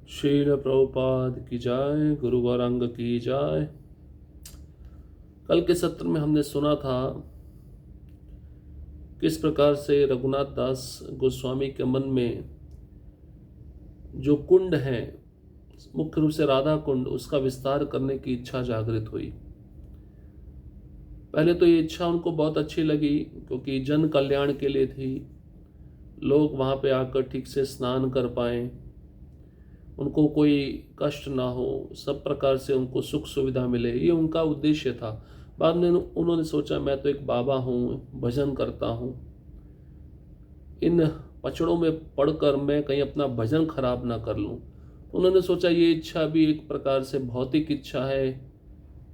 श्रील प्रभुपाद की जय, गुरु गौरांग की जय। कल के सत्र में हमने सुना था किस प्रकार से रघुनाथ दास गोस्वामी के मन में जो कुंड है, मुख्य रूप से राधा कुंड, उसका विस्तार करने की इच्छा जागृत हुई। पहले तो ये इच्छा उनको बहुत अच्छी लगी क्योंकि जन कल्याण के लिए थी। लोग वहाँ पे आकर ठीक से स्नान कर पाएं, उनको कोई कष्ट ना हो, सब प्रकार से उनको सुख सुविधा मिले, ये उनका उद्देश्य था। बाद में उन्होंने सोचा मैं तो एक बाबा हूँ, भजन करता हूँ, इन पचड़ों में पढ़कर मैं कहीं अपना भजन खराब ना कर लूँ। उन्होंने सोचा ये इच्छा भी एक प्रकार से भौतिक इच्छा है,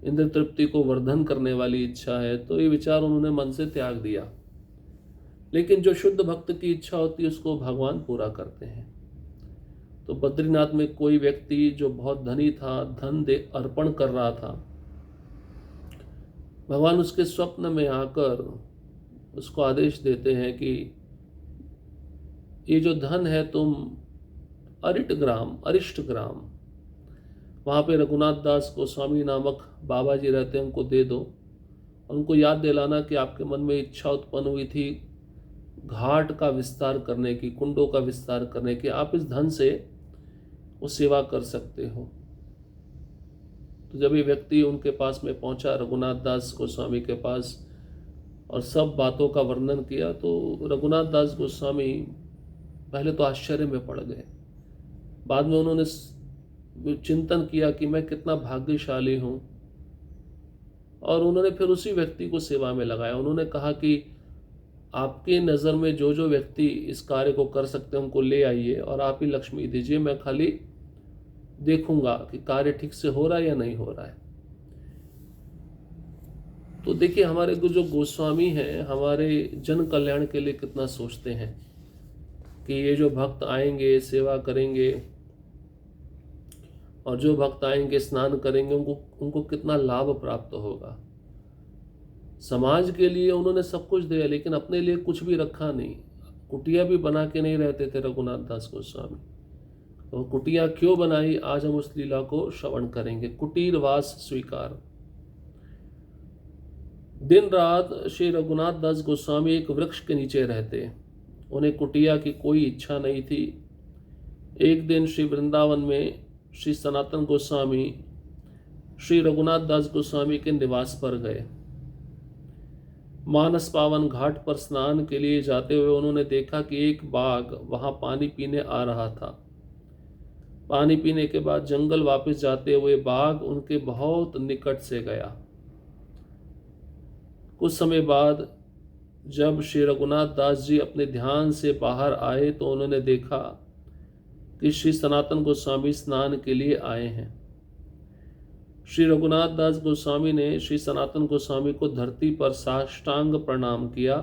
इंद्र तृप्ति को वर्धन करने वाली इच्छा है, तो ये विचार उन्होंने मन से त्याग दिया। लेकिन जो शुद्ध भक्त की इच्छा होती है उसको भगवान पूरा करते हैं। तो बद्रीनाथ में कोई व्यक्ति जो बहुत धनी था, धन दे अर्पण कर रहा था, भगवान उसके स्वप्न में आकर उसको आदेश देते हैं कि ये जो धन है तुम अरिष्ट ग्राम, वहाँ पे रघुनाथ दास गोस्वामी नामक बाबा जी रहते हैं, उनको दे दो। उनको याद दिलाना कि आपके मन में इच्छा उत्पन्न हुई थी घाट का विस्तार करने की, कुंडों का विस्तार करने की, आप इस धन से वो सेवा कर सकते हो। तो जब ये व्यक्ति उनके पास में पहुंचा, रघुनाथ दास गोस्वामी के पास, और सब बातों का वर्णन किया, तो रघुनाथ दास गोस्वामी पहले तो आश्चर्य में पड़ गए। बाद में उन्होंने चिंतन किया कि मैं कितना भाग्यशाली हूँ, और उन्होंने फिर उसी व्यक्ति को सेवा में लगाया। उन्होंने कहा कि आपकी नज़र में जो जो व्यक्ति इस कार्य को कर सकते हैं उनको ले आइए और आप ही लक्ष्मी दीजिए, मैं खाली देखूंगा कि कार्य ठीक से हो रहा है या नहीं हो रहा है। तो देखिए हमारे जो गोस्वामी हैं हमारे जन कल्याण के लिए कितना सोचते हैं कि ये जो भक्त आएंगे सेवा करेंगे, और जो भक्त आएंगे स्नान करेंगे, उनको कितना लाभ प्राप्त होगा। समाज के लिए उन्होंने सब कुछ दिया लेकिन अपने लिए कुछ भी रखा नहीं। कुटिया भी बना के नहीं रहते थे रघुनाथ दास गोस्वामी। तो कुटिया क्यों बनाई, आज हम उस लीला को श्रवण करेंगे। कुटीरवास स्वीकार। दिन रात श्री रघुनाथ दास गोस्वामी एक वृक्ष के नीचे रहते, उन्हें कुटिया की कोई इच्छा नहीं थी। एक दिन श्री वृंदावन में श्री सनातन गोस्वामी श्री रघुनाथ दास गोस्वामी के निवास पर गए। मानस पावन घाट पर स्नान के लिए जाते हुए उन्होंने देखा कि एक बाघ वहां पानी पीने आ रहा था। पानी पीने के बाद जंगल वापस जाते हुए बाघ उनके बहुत निकट से गया। कुछ समय बाद जब श्री रघुनाथ दास जी अपने ध्यान से बाहर आए तो उन्होंने देखा कि श्री सनातन गोस्वामी स्नान के लिए आए हैं। श्री रघुनाथ दास गोस्वामी ने श्री सनातन गोस्वामी को धरती पर साष्टांग प्रणाम किया,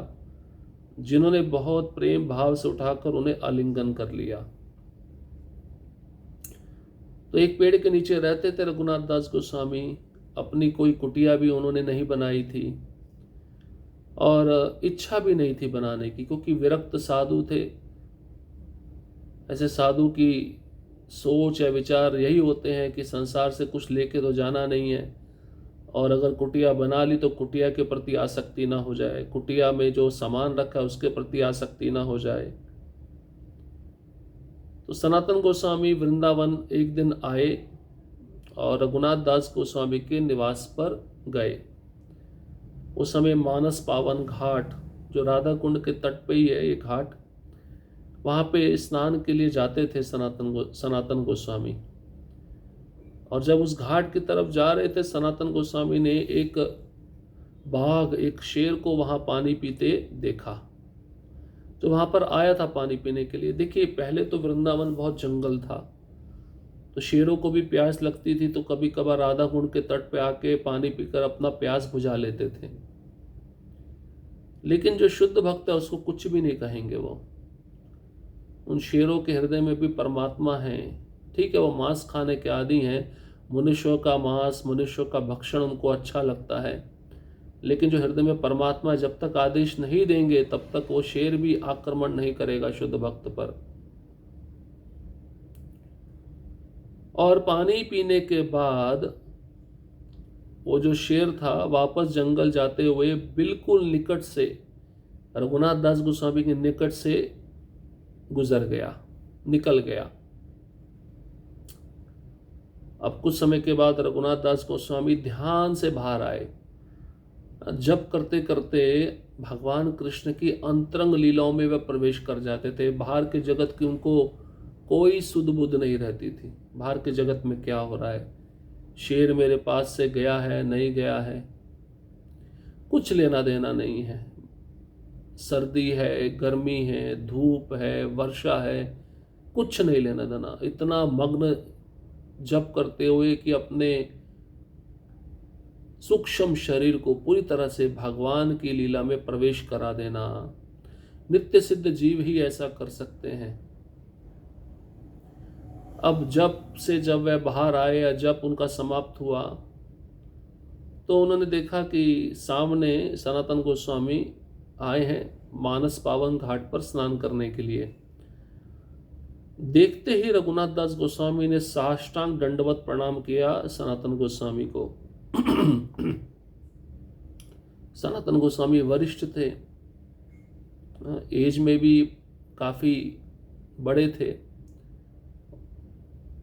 जिन्होंने बहुत प्रेम भाव से उठाकर उन्हें आलिंगन कर लिया। तो एक पेड़ के नीचे रहते थे रघुनाथ दास गोस्वामी, अपनी कोई कुटिया भी उन्होंने नहीं बनाई थी और इच्छा भी नहीं थी बनाने की, क्योंकि विरक्त साधु थे। ऐसे साधु की सोच या विचार यही होते हैं कि संसार से कुछ लेके तो जाना नहीं है, और अगर कुटिया बना ली तो कुटिया के प्रति आसक्ति ना हो जाए, कुटिया में जो सामान रखा है उसके प्रति आसक्ति ना हो जाए। तो सनातन गोस्वामी वृंदावन एक दिन आए और रघुनाथ दास गोस्वामी के निवास पर गए। उस समय मानस पावन घाट, जो राधा कुंड के तट पे ही है ये घाट, वहाँ पे स्नान के लिए जाते थे सनातन गोस्वामी। और जब उस घाट की तरफ जा रहे थे, सनातन गोस्वामी ने एक बाघ, एक शेर को वहाँ पानी पीते देखा, तो वहाँ पर आया था पानी पीने के लिए। देखिए पहले तो वृंदावन बहुत जंगल था, तो शेरों को भी प्यास लगती थी, तो कभी कभार राधा कुंड के तट पे आके पानी पीकर अपना प्यास बुझा लेते थे। लेकिन जो शुद्ध भक्त है उसको कुछ भी नहीं कहेंगे। वो उन शेरों के हृदय में भी परमात्मा है। ठीक है, वो मांस खाने के आदी हैं, मनुष्यों का मांस, मनुष्यों का भक्षण उनको अच्छा लगता है, लेकिन जो हृदय में परमात्मा जब तक आदेश नहीं देंगे तब तक वो शेर भी आक्रमण नहीं करेगा शुद्ध भक्त पर। और पानी पीने के बाद वो जो शेर था वापस जंगल जाते हुए बिल्कुल निकट से, रघुनाथ दास गोस्वामी के निकट से गुजर गया, निकल गया। अब कुछ समय के बाद रघुनाथ दास गोस्वामी ध्यान से बाहर आए। जप करते करते भगवान कृष्ण की अंतरंग लीलाओं में वे प्रवेश कर जाते थे। बाहर के जगत की उनको कोई सुध बुध नहीं रहती थी। बाहर के जगत में क्या हो रहा है, शेर मेरे पास से गया है नहीं गया है, कुछ लेना देना नहीं है। सर्दी है, गर्मी है, धूप है, वर्षा है, कुछ नहीं लेना देना। इतना मग्न जप करते हुए कि अपने सूक्ष्म शरीर को पूरी तरह से भगवान की लीला में प्रवेश करा देना। नित्य सिद्ध जीव ही ऐसा कर सकते हैं। अब जब से जब वह बाहर आए या जब उनका समाप्त हुआ तो उन्होंने देखा कि सामने सनातन गोस्वामी आए हैं मानस पावन घाट पर स्नान करने के लिए। देखते ही रघुनाथ दास गोस्वामी ने साष्टांग दंडवत प्रणाम किया सनातन गोस्वामी को। सनातन गोस्वामी वरिष्ठ थे, एज में भी काफी बड़े थे,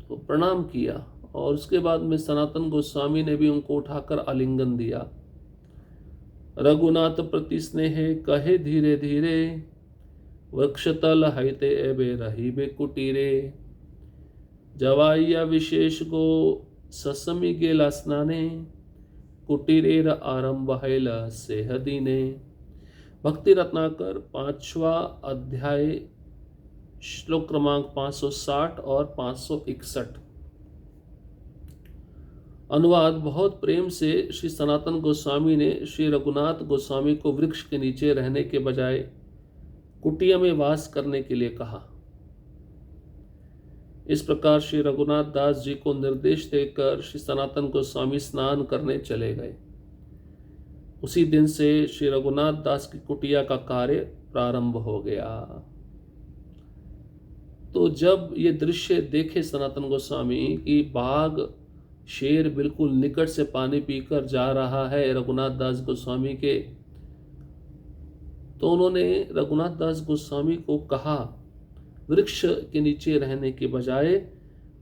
तो प्रणाम किया। और उसके बाद में सनातन गोस्वामी ने भी उनको उठाकर आलिंगन दिया। रघुनाथ प्रति स्नेह कहे धीरे धीरे, वृक्षतल हैते एबे रही बे कुटीरे। जवाइया विशेष को ससमी गेला स्नाने, कुटीरेर आरंभ हैल सेहदीने। भक्ति रत्नाकर 5वां अध्याय श्लोक क्रमांक 560 और 561। अनुवाद। बहुत प्रेम से श्री सनातन गोस्वामी ने श्री रघुनाथ गोस्वामी को वृक्ष के नीचे रहने के बजाय कुटिया में वास करने के लिए कहा। इस प्रकार श्री रघुनाथ दास जी को निर्देश देकर श्री सनातन गोस्वामी स्नान करने चले गए। उसी दिन से श्री रघुनाथ दास की कुटिया का कार्य प्रारंभ हो गया। तो जब ये दृश्य देखे सनातन गोस्वामी कि बाघ शेर बिल्कुल निकट से पानी पीकर जा रहा है रघुनाथ दास गोस्वामी के, तो उन्होंने रघुनाथ दास गोस्वामी को कहा, वृक्ष के नीचे रहने के बजाय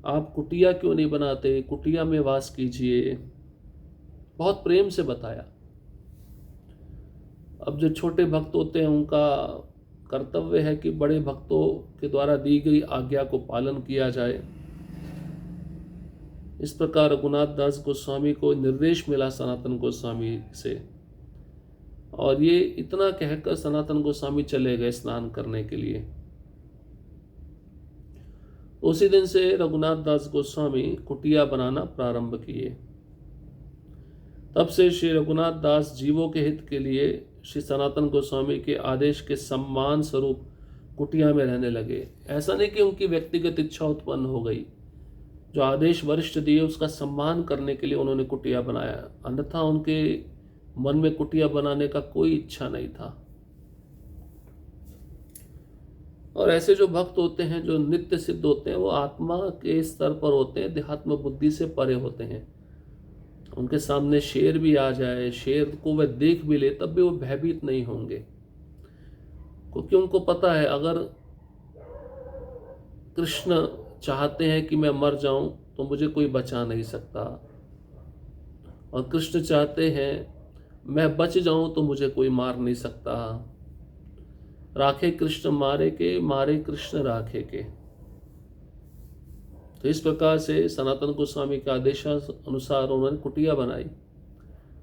आप कुटिया क्यों नहीं बनाते, कुटिया में वास कीजिए। बहुत प्रेम से बताया। अब जो छोटे भक्त होते हैं उनका कर्तव्य है कि बड़े भक्तों के द्वारा दी गई आज्ञा को पालन किया जाए। इस प्रकार रघुनाथ दास गोस्वामी को निर्देश मिला सनातन गोस्वामी से, और ये इतना कहकर सनातन गोस्वामी चले गए स्नान करने के लिए। उसी दिन से रघुनाथ दास गोस्वामी कुटिया बनाना प्रारंभ किए। तब से श्री रघुनाथ दास जीवों के हित के लिए श्री सनातन गोस्वामी के आदेश के सम्मान स्वरूप कुटिया में रहने लगे। ऐसा नहीं कि उनकी व्यक्तिगत इच्छा उत्पन्न हो गई, जो आदेश वरिष्ठ दिए उसका सम्मान करने के लिए उन्होंने कुटिया बनाया, अन्यथा उनके मन में कुटिया बनाने का कोई इच्छा नहीं था। और ऐसे जो भक्त होते हैं जो नित्य सिद्ध होते हैं वो आत्मा के स्तर पर होते हैं, देहात्म बुद्धि से परे होते हैं। उनके सामने शेर भी आ जाए, शेर को वह देख भी ले, तब भी वो भयभीत नहीं होंगे, क्योंकि उनको पता है अगर कृष्ण चाहते हैं कि मैं मर जाऊं तो मुझे कोई बचा नहीं सकता, और कृष्ण चाहते हैं मैं बच जाऊं तो मुझे कोई मार नहीं सकता। राखे कृष्ण मारे के, मारे कृष्ण राखे के। तो इस प्रकार से सनातन गोस्वामी के आदेशानुसार उन्होंने कुटिया बनाई।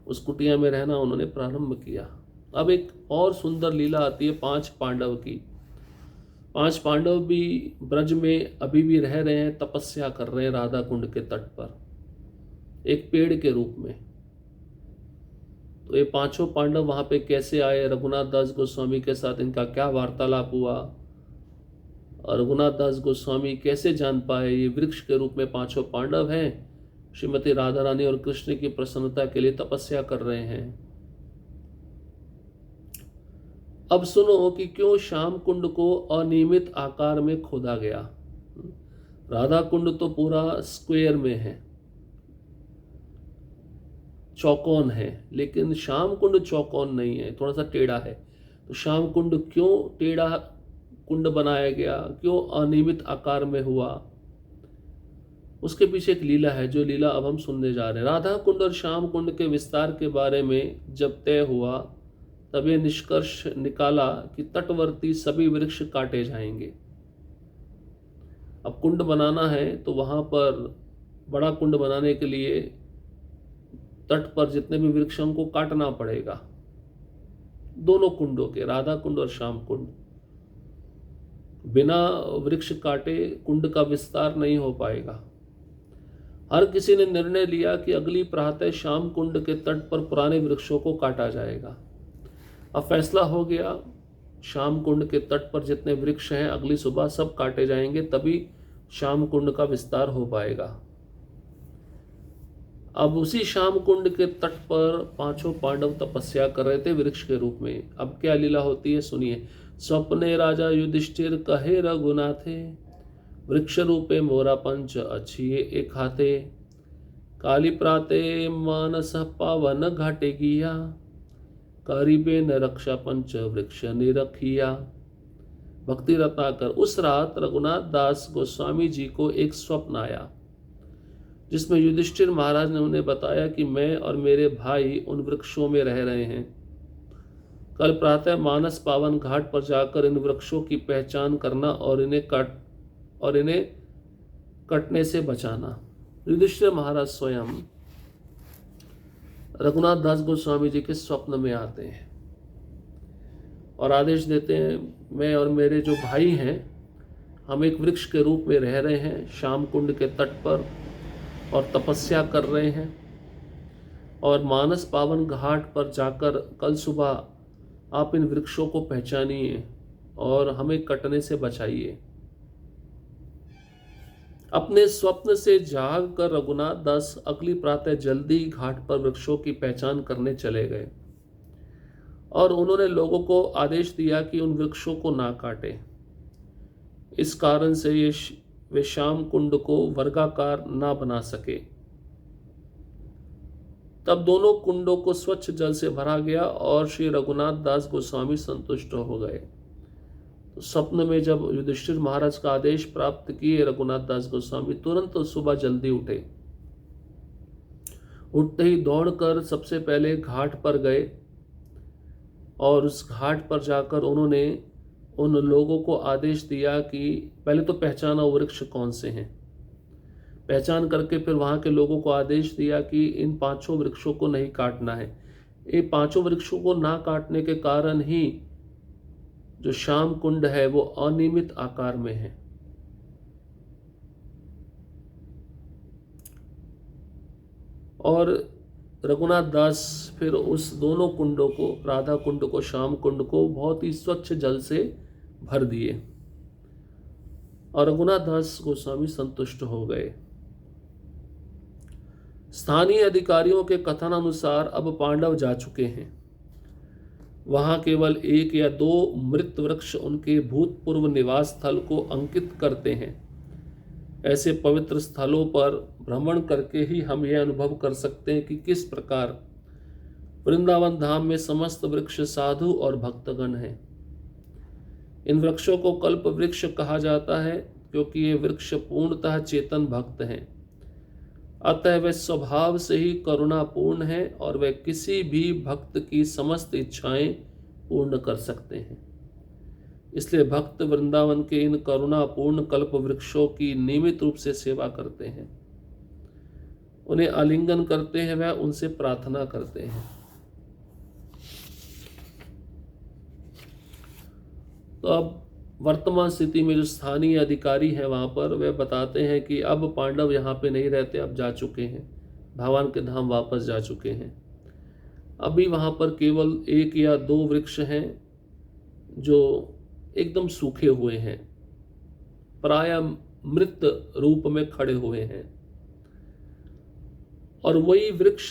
उस कुटिया में रहना उन्होंने प्रारंभ किया। अब एक और सुंदर लीला आती है 5 पांडव की। 5 पांडव भी ब्रज में अभी भी रह रहे हैं, तपस्या कर रहे हैं राधा कुंड के तट पर एक पेड़ के रूप में। तो ये 5 पांडव वहां पे कैसे आए, रघुनाथ दास गोस्वामी के साथ इनका क्या वार्तालाप हुआ, और रघुनाथ दास गोस्वामी कैसे जान पाए ये वृक्ष के रूप में 5 पांडव हैं, श्रीमती राधा रानी और कृष्ण की प्रसन्नता के लिए तपस्या कर रहे हैं। अब सुनो कि क्यों श्याम कुंड को अनियमित आकार में खोदा गया। राधा कुंड तो पूरा स्क्वायर में है, चौकोन है, लेकिन श्याम कुंड चौकोन नहीं है, थोड़ा सा टेढ़ा है। तो श्याम कुंड क्यों टेढ़ा कुंड बनाया गया, क्यों अनियमित आकार में हुआ, उसके पीछे एक लीला है, जो लीला अब हम सुनने जा रहे हैं। राधा कुंड और श्याम कुंड के विस्तार के बारे में जब तय हुआ, तब ये निष्कर्ष निकाला कि तटवर्ती सभी वृक्ष काटे जाएंगे। अब कुंड बनाना है तो वहां पर बड़ा कुंड बनाने के लिए तट पर जितने भी वृक्षों को काटना पड़ेगा, दोनों कुंडों के, राधा कुंड और श्याम कुंड। बिना वृक्ष काटे कुंड का विस्तार नहीं हो पाएगा। हर किसी ने निर्णय लिया कि अगली प्रातः श्याम कुंड के तट पर पुराने वृक्षों को काटा जाएगा। अब फैसला हो गया, श्याम कुंड के तट पर जितने वृक्ष हैं अगली सुबह सब काटे जाएंगे, तभी श्याम कुंड का विस्तार हो पाएगा। अब उसी श्याम कुंड के तट पर पांचों पांडव तपस्या कर रहे थे वृक्ष के रूप में। अब क्या लीला होती है सुनिए। स्वप्ने राजा युधिष्ठिर कहे रघुनाथे, वृक्ष रूपे मोरा पंच अच्छिए एक हाथे, काली प्राते मानस पावन घाटे गिया, करीबे न रक्षा पंच वृक्ष निरखिया। भक्ति रत्नाकर। उस रात रघुनाथ दास गोस्वामी जी को एक स्वप्न आया, जिसमें युधिष्ठिर महाराज ने उन्हें बताया कि मैं और मेरे भाई उन वृक्षों में रह रहे हैं। कल प्रातः मानस पावन घाट पर जाकर इन वृक्षों की पहचान करना और इन्हें कटने से बचाना। युधिष्ठिर महाराज स्वयं रघुनाथ दास गोस्वामी जी के स्वप्न में आते हैं और आदेश देते हैं, मैं और मेरे जो भाई हैं हम एक वृक्ष के रूप में रह रहे हैं श्याम कुंड के तट पर और तपस्या कर रहे हैं, और मानस पावन घाट पर जाकर कल सुबह आप इन वृक्षों को पहचानिए और हमें कटने से बचाइए। अपने स्वप्न से जाग कर रघुनाथ दास अगली प्रातः जल्दी घाट पर वृक्षों की पहचान करने चले गए और उन्होंने लोगों को आदेश दिया कि उन वृक्षों को ना काटे। इस कारण से वे श्याम कुंड को वर्गाकार ना बना सके। तब दोनों कुंडों को स्वच्छ जल से भरा गया और श्री रघुनाथ दास गोस्वामी संतुष्ट हो गए। तो स्वप्न में जब युधिष्ठिर महाराज का आदेश प्राप्त किए रघुनाथ दास गोस्वामी तुरंत सुबह जल्दी उठे। उठते ही दौड़कर सबसे पहले घाट पर गए और उस घाट पर जाकर उन्होंने उन लोगों को आदेश दिया कि पहले तो पहचाना वृक्ष कौन से हैं। पहचान करके फिर वहाँ के लोगों को आदेश दिया कि इन पांचों वृक्षों को नहीं काटना है। ये पांचों वृक्षों को ना काटने के कारण ही जो श्याम कुंड है वो अनियमित आकार में है। और रघुनाथ दास फिर उस दोनों कुंडों को, राधा कुंड को, श्याम कुंड को बहुत ही स्वच्छ जल से भर दिए और रघुनाथ दास गोस्वामी संतुष्ट हो गए। स्थानीय अधिकारियों के कथन अनुसार अब पांडव जा चुके हैं। वहां केवल एक या दो मृत वृक्ष उनके भूतपूर्व निवास स्थल को अंकित करते हैं। ऐसे पवित्र स्थलों पर भ्रमण करके ही हम यह अनुभव कर सकते हैं कि किस प्रकार वृंदावन धाम में समस्त वृक्ष साधु और भक्तगण हैं। इन वृक्षों को कल्प वृक्ष कहा जाता है क्योंकि ये वृक्ष पूर्णतः चेतन भक्त हैं। अतः वे स्वभाव से ही करुणापूर्ण है और वे किसी भी भक्त की समस्त इच्छाएं पूर्ण कर सकते हैं। इसलिए भक्त वृंदावन के इन करुणापूर्ण कल्प वृक्षों की नियमित रूप से सेवा करते हैं, उन्हें आलिंगन करते हैं, वह उनसे प्रार्थना करते हैं। तो अब वर्तमान स्थिति में जो स्थानीय अधिकारी है वहां पर वे बताते हैं कि अब पांडव यहाँ पे नहीं रहते, अब जा चुके हैं, भगवान के धाम वापस जा चुके हैं। अभी वहां पर केवल एक या दो वृक्ष हैं जो एकदम सूखे हुए हैं, प्राय मृत रूप में खड़े हुए हैं, और वही वृक्ष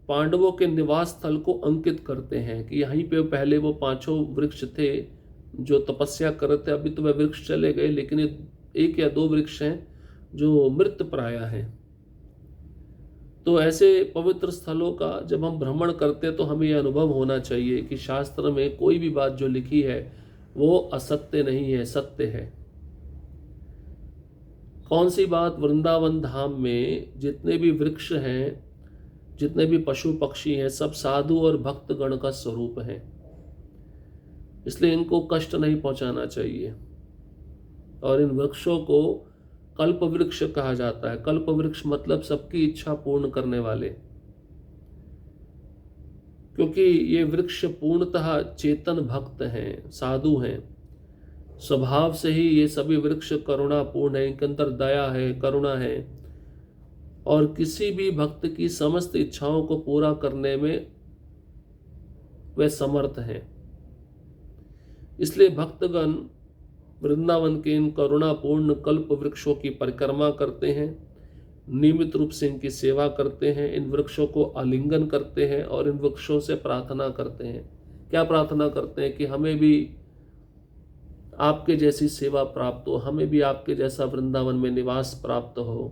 पांडवों के निवास स्थल को अंकित करते हैं कि यहीं पे पहले वो पांचों वृक्ष थे जो तपस्या कर रहे थे। अभी तो वह वृक्ष चले गए, लेकिन ये एक या दो वृक्ष हैं जो मृत प्राय हैं। तो ऐसे पवित्र स्थलों का जब हम भ्रमण करते हैं तो हमें यह अनुभव होना चाहिए कि शास्त्र में कोई भी बात जो लिखी है वो असत्य नहीं है, सत्य है। कौन सी बात? वृंदावन धाम में जितने भी वृक्ष हैं, जितने भी पशु पक्षी हैं, सब साधु और भक्तगण का स्वरूप हैं, इसलिए इनको कष्ट नहीं पहुंचाना चाहिए। और इन वृक्षों को कल्प वृक्ष कहा जाता है। कल्प वृक्ष मतलब सबकी इच्छा पूर्ण करने वाले, क्योंकि ये वृक्ष पूर्णतः चेतन भक्त हैं, साधु हैं। स्वभाव से ही ये सभी वृक्ष करुणापूर्ण है, इनके अंदर दया है, करुणा है, और किसी भी भक्त की समस्त इच्छाओं को पूरा करने में वे समर्थ हैं। इसलिए भक्तगण वृंदावन के इन करुणापूर्ण कल्प वृक्षों की परिक्रमा करते हैं, नियमित रूप से इनकी सेवा करते हैं, इन वृक्षों को आलिंगन करते हैं और इन वृक्षों से प्रार्थना करते हैं। क्या प्रार्थना करते हैं? कि हमें भी आपके जैसी सेवा प्राप्त हो, हमें भी आपके जैसा वृंदावन में निवास प्राप्त हो।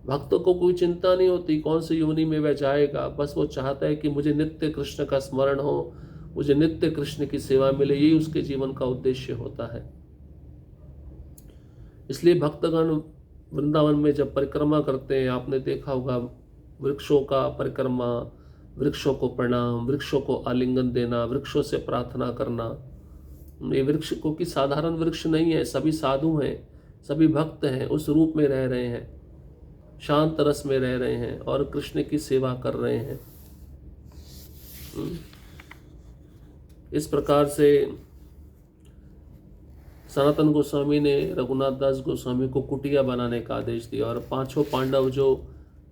भक्त को कोई चिंता नहीं होती कौन सी योनि में वह जाएगा, बस वो चाहता है कि मुझे नित्य कृष्ण का स्मरण हो, मुझे नित्य कृष्ण की सेवा मिले, यही उसके जीवन का उद्देश्य होता है। इसलिए भक्तगण वृंदावन में जब परिक्रमा करते हैं, आपने देखा होगा वृक्षों का परिक्रमा, वृक्षों को प्रणाम, वृक्षों को आलिंगन देना, वृक्षों से प्रार्थना करना। ये वृक्ष को कि साधारण वृक्ष नहीं है, सभी साधु हैं, सभी भक्त हैं, उस रूप में रह रहे हैं, शांत रस में रह रहे हैं और कृष्ण की सेवा कर रहे हैं। इस प्रकार से सनातन गोस्वामी ने रघुनाथ दास गोस्वामी को कुटिया बनाने का आदेश दिया, और पांचों पांडव जो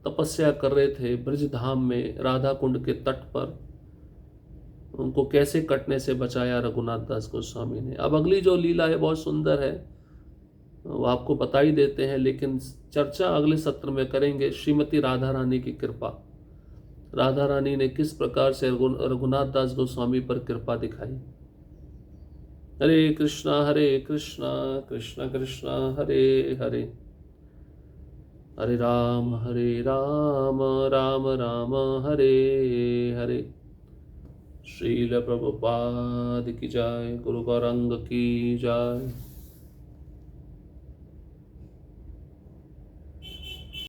तपस्या कर रहे थे ब्रज धाम में राधा कुंड के तट पर, उनको कैसे कटने से बचाया रघुनाथ दास गोस्वामी ने। अब अगली जो लीला है बहुत सुंदर है, वो आपको बता ही देते हैं, लेकिन चर्चा अगले सत्र में करेंगे। श्रीमती राधा रानी की कृपा, राधा रानी ने किस प्रकार से रघुनाथ दास गोस्वामी पर कृपा दिखाई। हरे कृष्णा कृष्ण कृष्ण हरे हरे, हरे राम राम राम हरे हरे। श्रील प्रभुपाद की जय, गुरु गौरंग की जय।